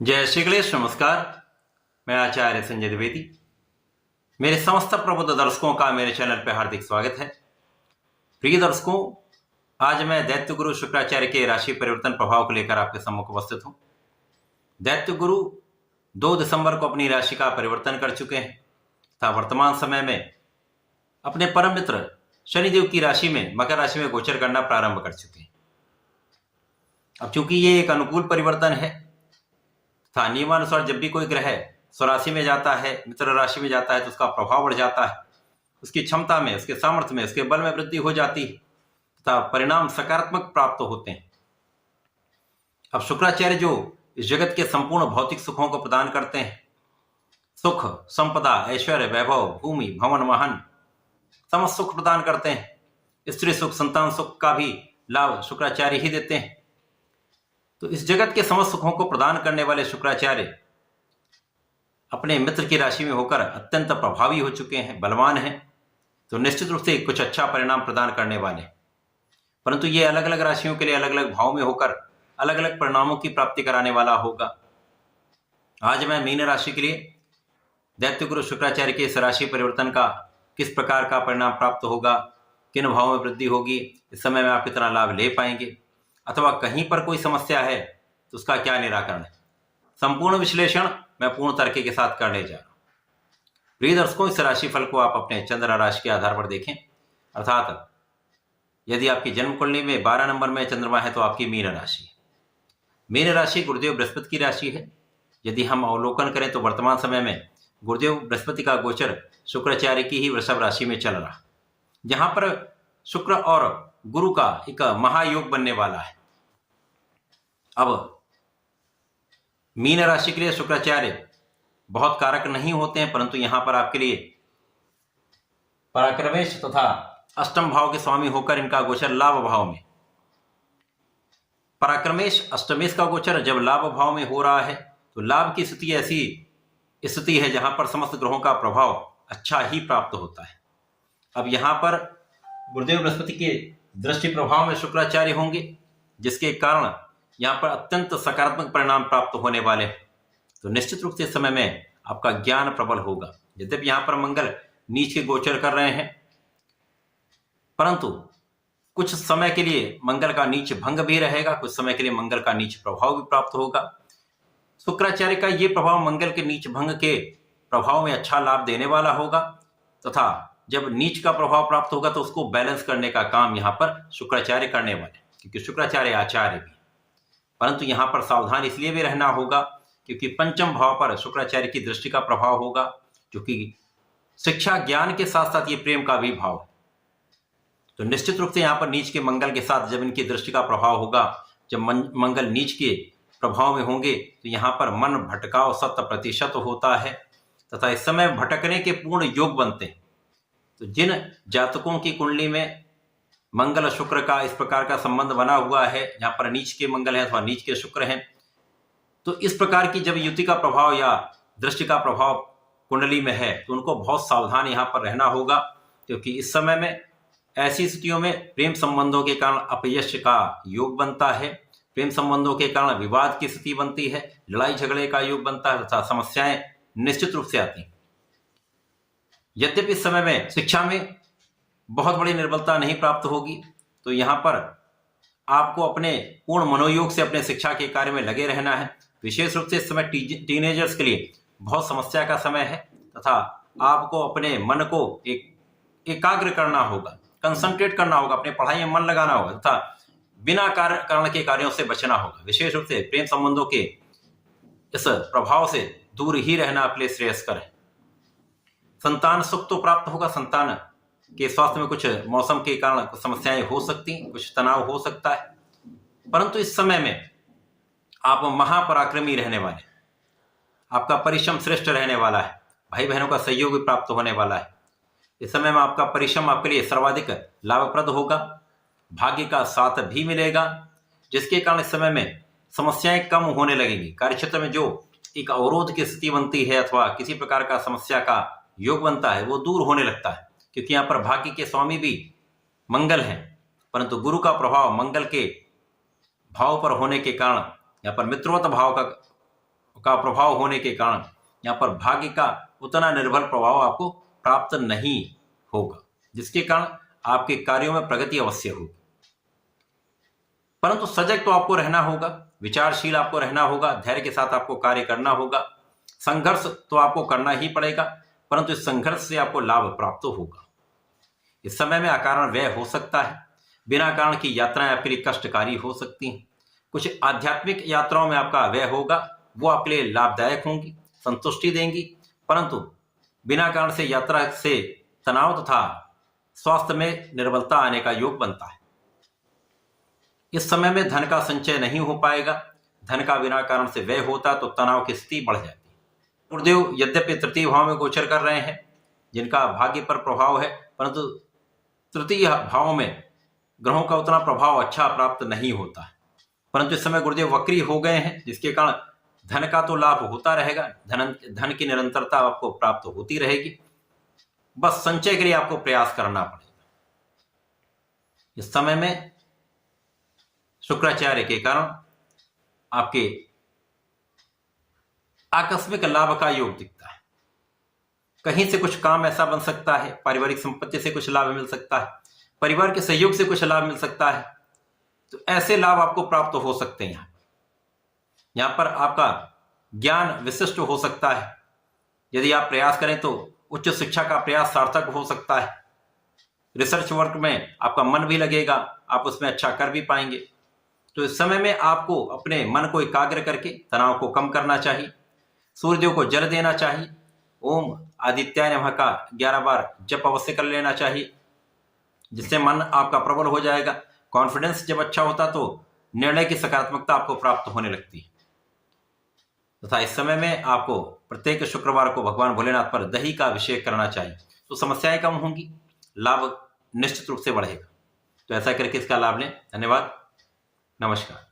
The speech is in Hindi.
जय श्री गणेश। नमस्कार। मैं आचार्य संजय द्विवेदी। मेरे समस्त प्रबुद्ध दर्शकों का मेरे चैनल पर हार्दिक स्वागत है। प्रिय दर्शकों, आज मैं दैत्य गुरु शुक्राचार्य के राशि परिवर्तन प्रभाव को लेकर आपके सम्मुख उपस्थित हूं। दैत्य गुरु 2 दिसंबर को अपनी राशि का परिवर्तन कर चुके हैं तथा वर्तमान समय में अपने परम मित्र शनिदेव की राशि में मकर राशि में गोचर करना प्रारंभ कर चुके हैं। अब चूंकि ये एक अनुकूल परिवर्तन है तथा नियमानुसार जब भी कोई ग्रह स्वराशि में जाता है, मित्र राशि में जाता है, तो उसका प्रभाव बढ़ जाता है, उसकी क्षमता में, उसके सामर्थ्य में, उसके बल में वृद्धि हो जाती है तथा परिणाम सकारात्मक प्राप्त होते हैं। अब शुक्राचार्य जो इस जगत के संपूर्ण भौतिक सुखों को प्रदान करते हैं, सुख, संपदा, ऐश्वर्य, वैभव, भूमि, भवन, वाहन, समस्त सुख प्रदान करते हैं। स्त्री सुख, संतान सुख का भी लाभ शुक्राचार्य ही देते हैं। तो इस जगत के समस्त सुखों को प्रदान करने वाले शुक्राचार्य अपने मित्र की राशि में होकर अत्यंत प्रभावी हो चुके हैं, बलवान हैं, तो निश्चित रूप से कुछ अच्छा परिणाम प्रदान करने वाले। परंतु ये अलग अलग राशियों के लिए अलग अलग भाव में होकर अलग अलग परिणामों की प्राप्ति कराने वाला होगा। आज मैं मीन राशि के लिए दैत्य गुरु शुक्राचार्य के इस राशि परिवर्तन का किस प्रकार का परिणाम प्राप्त होगा, किन भावों में वृद्धि होगी, इस समय में आप कितना लाभ ले पाएंगे, अथवा कहीं पर कोई समस्या है तो उसका क्या निराकरण है, संपूर्ण विश्लेषण मैं पूर्ण तर्क के साथ करने जा रहा हूं। प्रिय दर्शकों, इस राशिफल को आप अपने चंद्र राशि के आधार पर देखें। अर्थात यदि आपकी जन्म कुंडली में 12 नंबर में चंद्रमा है तो आपकी मीन राशि है। मीन राशि गुरुदेव बृहस्पति की राशि है। यदि हम अवलोकन करें तो वर्तमान समय में गुरुदेव बृहस्पति का गोचर शुक्राचार्य की ही वृषभ राशि में चल रहा, जहां पर शुक्र और गुरु का एक महायोग बनने वाला है। अब मीन राशि के लिए शुक्राचार्य बहुत कारक नहीं होते हैं, परंतु यहां पर आपके लिए पराक्रमेश तथा अष्टम भाव के स्वामी होकर इनका गोचर लाभ भाव में, पराक्रमेश अष्टमेश का गोचर जब लाभ भाव में हो रहा है तो लाभ की स्थिति ऐसी स्थिति है जहां पर समस्त ग्रहों का प्रभाव अच्छा ही प्राप्त होता है। अब यहां पर गुरुदेव बृहस्पति के दृष्टि प्रभाव में शुक्राचार्य होंगे, जिसके कारण यहाँ पर अत्यंत सकारात्मक परिणाम प्राप्त होने वाले हैं। तो निश्चित रूप से इस समय में आपका ज्ञान प्रबल होगा। यद्यपि यहाँ पर मंगल नीच के गोचर कर रहे हैं, परंतु कुछ समय के लिए मंगल का नीच भंग भी रहेगा, कुछ समय के लिए मंगल का नीच प्रभाव भी प्राप्त होगा। शुक्राचार्य का ये प्रभाव मंगल के नीच भंग के प्रभाव में अच्छा लाभ देने वाला होगा तथा जब नीच का प्रभाव प्राप्त होगा तो उसको बैलेंस करने का काम यहाँ पर शुक्राचार्य करने वाले, क्योंकि शुक्राचार्य आचार्य भी। परंतु यहाँ पर सावधान इसलिए भी रहना होगा क्योंकि पंचम भाव पर शुक्राचार्य की दृष्टि का प्रभाव होगा, जो कि शिक्षा ज्ञान के साथ साथ ये प्रेम का भी भाव है। तो निश्चित रूप से यहाँ पर नीच के मंगल के साथ जब इनकी दृष्टि का प्रभाव होगा, जब मंगल नीच के प्रभाव में होंगे तो यहाँ पर मन भटकाव 100% होता है तथा इस समय भटकने के पूर्ण योग बनते हैं। तो जिन जातकों की कुंडली में मंगल शुक्र का इस प्रकार का संबंध बना हुआ है, यहाँ पर नीच के मंगल है अथवा नीच के शुक्र हैं, तो इस प्रकार की जब युति का प्रभाव या दृष्टि का प्रभाव कुंडली में है तो उनको बहुत सावधान यहाँ पर रहना होगा, क्योंकि इस समय में ऐसी स्थितियों में प्रेम संबंधों के कारण अपयश का योग बनता है, प्रेम संबंधों के कारण विवाद की स्थिति बनती है, लड़ाई झगड़े का योग बनता है तथा समस्याएं निश्चित रूप से आती। यद्यपि इस समय में शिक्षा में बहुत बड़ी निर्बलता नहीं प्राप्त होगी, तो यहाँ पर आपको अपने पूर्ण मनोयोग से अपने शिक्षा के कार्य में लगे रहना है। विशेष रूप से इस समय टीनेजर्स के लिए बहुत समस्या का समय है तथा आपको अपने मन को एकाग्र करना होगा, कंसंट्रेट करना होगा, अपने पढ़ाई में मन लगाना होगा तथा बिना कारण के कार्यों से बचना होगा। विशेष रूप से प्रेम संबंधों के इस प्रभाव से दूर ही रहना आपके लिए श्रेयस्कर है। संतान सुख तो प्राप्त होगा, संतान के स्वास्थ्य में कुछ मौसम के कारण कुछ समस्याएं हो सकती, कुछ तनाव हो सकता है, परंतु इस समय में आप महापराक्रमी रहने वाले, आपका परिश्रम श्रेष्ठ रहने वाला है, भाई बहनों का सहयोग भी प्राप्त होने वाला है। इस समय में आपका परिश्रम आपके लिए सर्वाधिक लाभप्रद होगा, भाग्य का साथ भी मिलेगा, जिसके कारण इस समय में समस्याएं कम होने लगेंगी। कार्यक्षेत्र में जो एक अवरोध की स्थिति बनती है अथवा किसी प्रकार का समस्या का योग बनता है वो दूर होने लगता है, क्योंकि यहाँ पर भाग्य के स्वामी भी मंगल हैं, परंतु गुरु का प्रभाव मंगल के भाव पर होने के कारण यहाँ पर मित्रवत भाव का प्रभाव होने के कारण यहाँ पर भाग्य का उतना निर्बल प्रभाव आपको प्राप्त नहीं होगा, जिसके कारण आपके कार्यों में प्रगति अवश्य होगी। परंतु सजग तो आपको रहना होगा, विचारशील आपको रहना होगा, धैर्य के साथ आपको कार्य करना होगा। संघर्ष तो आपको करना ही पड़ेगा, परंतु इस संघर्ष से आपको लाभ प्राप्त होगा। इस समय में अकारण व्यय हो सकता है, बिना कारण की यात्राएं आपके लिए कष्टकारी हो सकती हैं। कुछ आध्यात्मिक यात्राओं में आपका व्यय होगा, वो आपके लिए लाभदायक होंगी, संतुष्टि देंगी, परंतु बिना कारण से यात्रा से तनाव तथा स्वास्थ्य में निर्बलता आने का योग बनता है। इस समय में धन का संचय नहीं हो पाएगा, धन का बिना कारण से व्यय होता तो तनाव की स्थिति बढ़ जाती है। गुरुदेव यद्यपि तृतीय भाव में गोचर कर रहे हैं, जिनका भाग्य पर प्रभाव है, परंतु तृतीय भाव में ग्रहों का उतना प्रभाव अच्छा प्राप्त नहीं होता है। परंतु इस समय गुरुदेव वक्री हो गए हैं, जिसके कारण धन का तो लाभ होता रहेगा, धन की निरंतरता आपको प्राप्त होती रहेगी। बस संचय के लिए आपको प्रयास करना पड़ेगा। इस समय में शुक्राचार्य के कारण आपके आकस्मिक लाभ का योग दिखता है। कहीं से कुछ काम ऐसा बन सकता है, पारिवारिक संपत्ति से कुछ लाभ मिल सकता है, परिवार के सहयोग से कुछ लाभ मिल सकता है। तो ऐसे लाभ आपको प्राप्त हो सकते हैं। यहाँ पर आपका ज्ञान विशिष्ट हो सकता है। यदि आप प्रयास करें तो उच्च शिक्षा का प्रयास सार्थक हो सकता है। रिसर्च वर्क में आपका मन भी लगेगा, आप उसमें अच्छा कर भी पाएंगे। तो इस समय में आपको अपने मन को एकाग्र करके तनाव को कम करना चाहिए। सूर्यदेव को जल देना चाहिए। ओम आदित्याय नमः का 11 बार जप अवश्य कर लेना चाहिए, जिससे मन आपका प्रबल हो जाएगा। कॉन्फिडेंस जब अच्छा होता तो निर्णय की सकारात्मकता आपको प्राप्त होने लगती है। तथा इस समय में आपको प्रत्येक शुक्रवार को भगवान भोलेनाथ पर दही का अभिषेक करना चाहिए, तो समस्याएं कम होंगी, लाभ निश्चित रूप से बढ़ेगा। तो ऐसा करके इसका लाभ लें। धन्यवाद, नमस्कार।